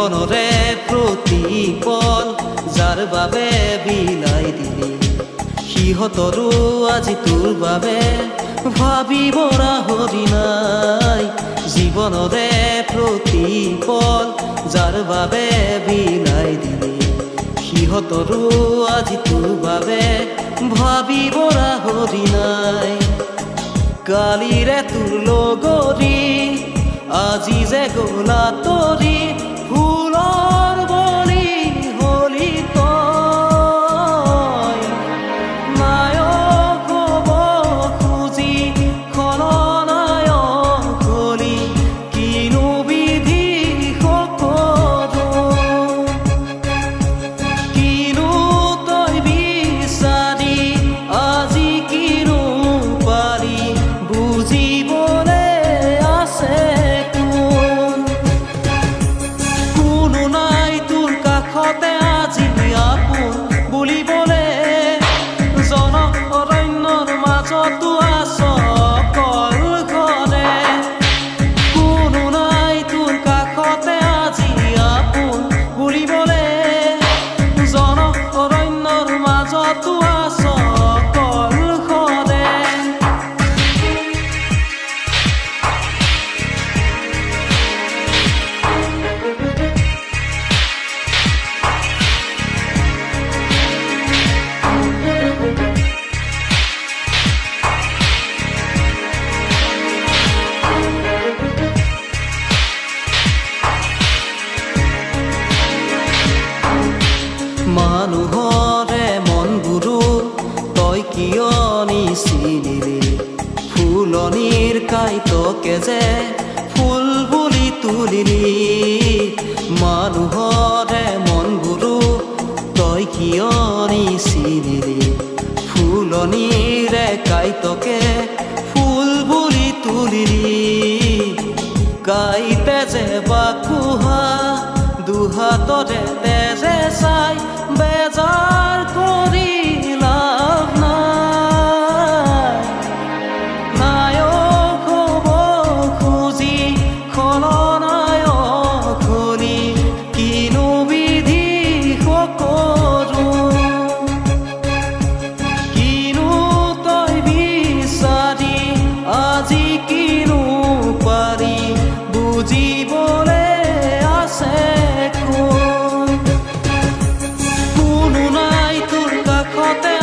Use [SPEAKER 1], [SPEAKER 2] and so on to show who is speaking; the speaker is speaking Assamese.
[SPEAKER 1] জীৱনৰে প্ৰতিপল যাৰ বাবে বিলাই দিলি সিহঁতৰো আজি তোৰ বাবে ভাবিব ৰাহৰি নাই জীৱনৰে প্ৰতিপল যাৰ বাবে বিলাই দিলি সিহঁতৰো আজি তোৰ বাবে ভাবিব ৰাহৰি নাই কালিৰে তোৰ লগৰী আজি যে গলা তৰি ফুলৰ বলি হলি তই নায়ক হ'ব খুজি খলনায়ক হলি কিনো বিধি সকলো কিনো তই বিচাৰি আজি কিনো পাৰি বুজিবলে আছে কাষতে আজি আপোন বুলিবলে জন অৰণ্যৰ মাজতো আছ কলখনে কোনো নাই তোৰ কাষতে আজি আপোন বুলিবলে জন অৰণ্যৰ মাজতো আছ কলখনে মানুহৰে মনবোৰো তই কিয় নিচিনিলি ফুলনিৰ কাইতকে যে ফুল বুলি তুলিলি মানুহৰে মনবোৰো তই কিয় নিচিনিলি ফুলনিৰে কাইতকে ফুল বুলি তুলিলি কাইতে যে বাকুহা দুহাতৰে তেজে চাই বেজাৰ কৰি লাভ নাই নায়ক হ'ব খুজি খলনায়ক হলি কিনো বিধি সকলো কিনো তই বিচাৰি আজি কিনো পাৰি বুজিবলে আছে কোনো নাই তোৰ কাষতে